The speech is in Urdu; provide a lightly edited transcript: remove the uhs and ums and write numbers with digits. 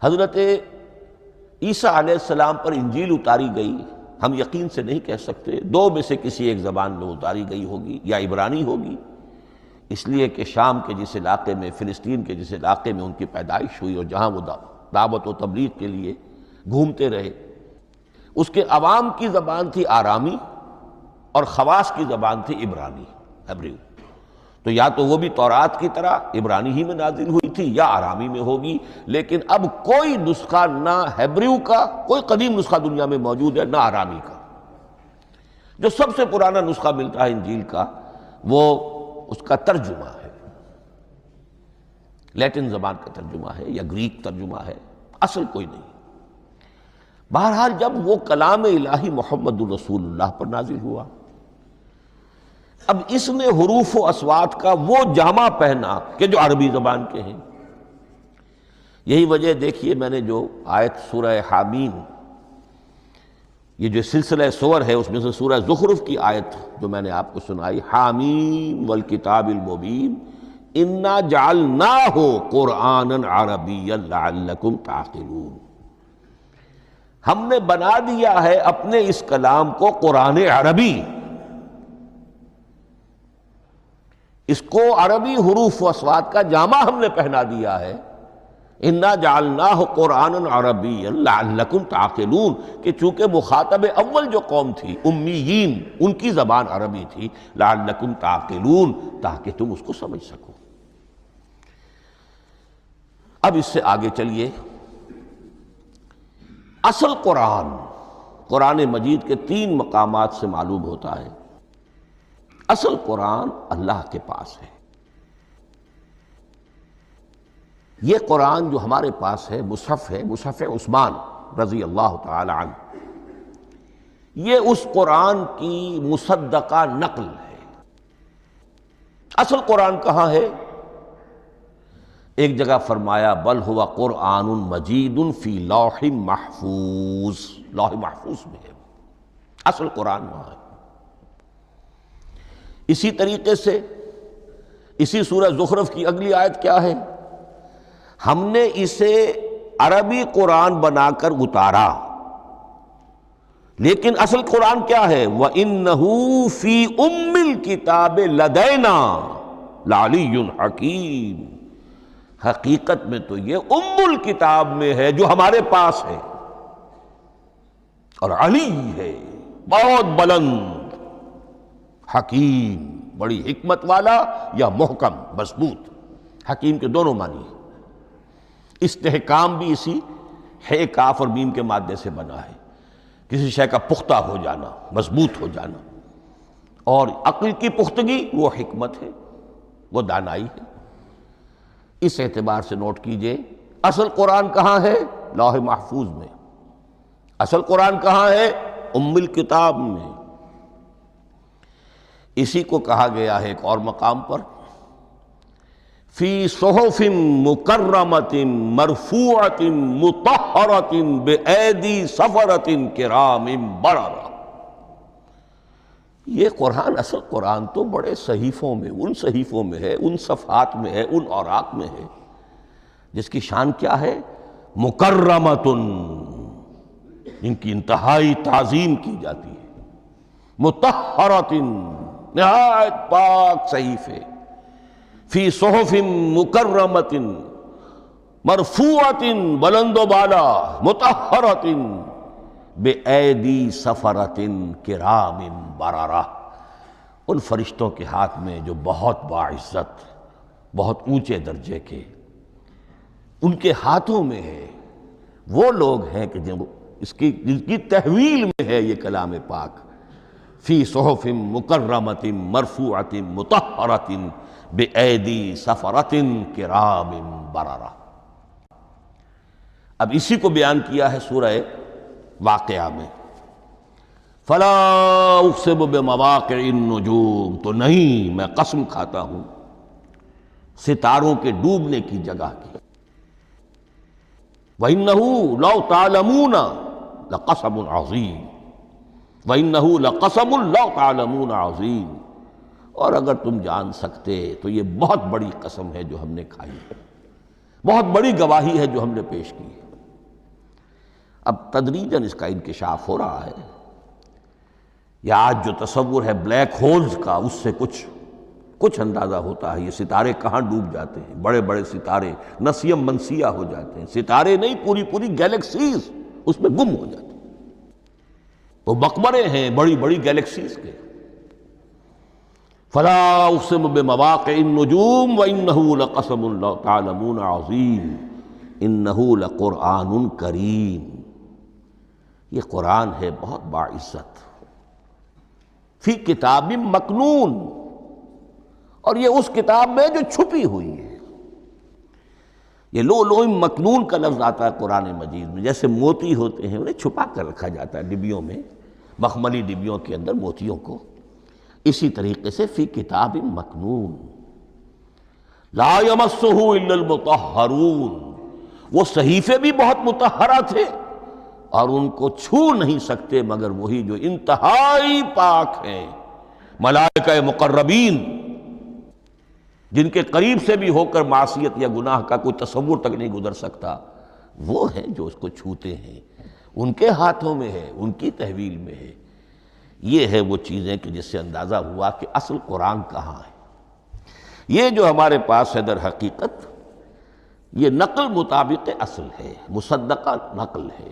حضرت عیسیٰ علیہ السلام پر انجیل اتاری گئی، ہم یقین سے نہیں کہہ سکتے، دو میں سے کسی ایک زبان میں اتاری گئی ہوگی یا عبرانی ہوگی، اس لیے کہ شام کے جس علاقے میں، فلسطین کے جس علاقے میں ان کی پیدائش ہوئی اور جہاں وہ دعوت و تبلیغ کے لیے گھومتے رہے، اس کے عوام کی زبان تھی آرامی اور خواص کی زبان تھی عبرانی، ہیبریو۔ تو یا تو وہ بھی تورات کی طرح عبرانی ہی میں نازل ہوئی تھی یا آرامی میں ہوگی، لیکن اب کوئی نسخہ نہ ہیبریو کا، کوئی قدیم نسخہ دنیا میں موجود ہے، نہ آرامی کا۔ جو سب سے پرانا نسخہ ملتا ہے انجیل کا وہ اس کا ترجمہ ہے، لیٹن زبان کا ترجمہ ہے یا گریک ترجمہ ہے، اصل کوئی نہیں۔ بہرحال جب وہ کلام الہی محمد الرسول اللہ پر نازل ہوا، اب اس نے حروف و اصوات کا وہ جامہ پہنا کہ جو عربی زبان کے ہیں۔ یہی وجہ دیکھیے، میں نے جو آیت سورہ حامیم، یہ جو سلسلہ سور ہے اس میں سے سورہ زخرف کی آیت جو میں نے آپ کو سنائی، حامیم والکتاب المبین انا جعلناہ قرآنا عربیا لعلکم تعقلون، ہم نے بنا دیا ہے اپنے اس کلام کو قرآن عربی، اس کو عربی حروف و اصوات کا جامہ ہم نے پہنا دیا ہے، انا جعلناہ قرآنا عربیا لعلکم تعقلون، کہ چونکہ مخاطب اول جو قوم تھی امیین، ان کی زبان عربی تھی، لعلکم تعقلون، تاکہ تم اس کو سمجھ سکو۔ اب اس سے آگے چلیے، اصل قرآن مجید کے 3 مقامات سے معلوم ہوتا ہے، اصل قرآن اللہ کے پاس ہے۔ یہ قرآن جو ہمارے پاس ہے مصحف عثمان رضی اللہ تعالی عنہ، یہ اس قرآن کی مصدقہ نقل ہے۔ اصل قرآن کہاں ہے؟ ایک جگہ فرمایا بل ہوا قرآن مجید فی لوح محفوظ، لوح محفوظ میں ہے، اصل قرآن وہاں ہے۔ اسی طریقے سے اسی سورہ زخرف کی اگلی آیت کیا ہے؟ ہم نے اسے عربی قرآن بنا کر اتارا، لیکن اصل قرآن کیا ہے؟ وَإِنَّهُ فِي أُمِّ الْكِتَابِ لَدَيْنَا لَعَلِيٌّ حَكِيمٌ، حقیقت میں تو یہ ام الکتاب میں ہے جو ہمارے پاس ہے، اور علی ہے، بہت بلند، حکیم، بڑی حکمت والا، یا محکم مضبوط۔ حکیم کے دونوں معنی ہیں۔ استحکام بھی اسی ہے کاف اور میم کے مادے سے بنا ہے، کسی شے کا پختہ ہو جانا، مضبوط ہو جانا، اور عقل کی پختگی وہ حکمت ہے، وہ دانائی ہے۔ اس اعتبار سے نوٹ کیجئے، اصل قرآن کہاں ہے؟ لوح محفوظ میں۔ اصل قرآن کہاں ہے؟ ام الکتاب میں۔ اسی کو کہا گیا ہے ایک اور مقام پر، فی صحف مکرمۃ مرفوعۃ مطہرۃ بایدی سفرۃ کرام بررہ۔ یہ قرآن، اصل قرآن تو بڑے صحیفوں میں، ان صحیفوں میں ہے، ان صفحات میں ہے، ان اوراق میں ہے، جس کی شان کیا ہے؟ مکرمۃ، ان کی انتہائی تعظیم کی جاتی ہے، مطہرۃ، نہایت پاک صحیفے، فی صحف مکرمۃ، مرفوعۃ، بلند و بالا، مطہرۃ، بِأَيْدِي سَفَرَةٍ كِرَامٍ بَرَرَةٍ، ان فرشتوں کے ہاتھ میں جو بہت باعزت، بہت اونچے درجے کے، ان کے ہاتھوں میں ہے۔ وہ لوگ ہیں کہ جن کی تحویل میں ہے یہ کلام پاک، فی صحف مکرمۃ مرفوعۃ مطہرۃ بِأَيْدِي سَفَرَةٍ كِرَامٍ بَرَرَةٍ۔ اب اسی کو بیان کیا ہے سورہ واقعہ میں، فلا اقسم بمواقع النجوم، تو نہیں، میں قسم کھاتا ہوں ستاروں کے ڈوبنے کی جگہ کی۔ وَإِنَّهُ لَوْ تَعْلَمُونَ لَقَسَمٌ عَظِيمٌ، وَإِنَّهُ لَقَسَمٌ لَوْ تَعْلَمُونَ عَظِيمٌ، اور اگر تم جان سکتے تو یہ بہت بڑی قسم ہے جو ہم نے کھائی ہے، بہت بڑی گواہی ہے جو ہم نے پیش کی ہے۔ اب تدریجاً اس کا انکشاف ہو رہا ہے. یا آج جو تصور ہے بلیک ہولز کا، اس سے کچھ اندازہ ہوتا ہے یہ ستارے کہاں ڈوب جاتے ہیں. بڑے بڑے ستارے نسیم منسیہ ہو جاتے ہیں، ستارے نہیں پوری گیلیکسیز اس میں گم ہو جاتے ہیں. وہ مقبرے ہیں بڑی بڑی گیلیکسیز کے. فلا اقسم بمواقع النجوم وانہ لقسم لو تعلمون عظیم انہ لقرآن کریم. یہ قرآن ہے بہت باعزت، فی کتاب مکنون، اور یہ اس کتاب میں جو چھپی ہوئی ہے. یہ لؤلؤ مکنون کا لفظ آتا ہے قرآن مجید میں. جیسے موتی ہوتے ہیں انہیں چھپا کر رکھا جاتا ہے ڈبیوں میں، مخملی ڈبیوں کے اندر موتیوں کو، اسی طریقے سے فی کتاب مکنون لا یمسہ الا المطہرون. وہ صحیفے بھی بہت مطہرہ تھے اور ان کو چھو نہیں سکتے مگر وہی جو انتہائی پاک ہیں، ملائکہ مقربین، جن کے قریب سے بھی ہو کر معصیت یا گناہ کا کوئی تصور تک نہیں گزر سکتا، وہ ہیں جو اس کو چھوتے ہیں. ان کے ہاتھوں میں ہے، ان کی تحویل میں ہے. یہ ہے وہ چیزیں کہ جس سے اندازہ ہوا کہ اصل قرآن کہاں ہے. یہ جو ہمارے پاس ہے در حقیقت یہ نقل مطابق اصل ہے، مصدقہ نقل ہے.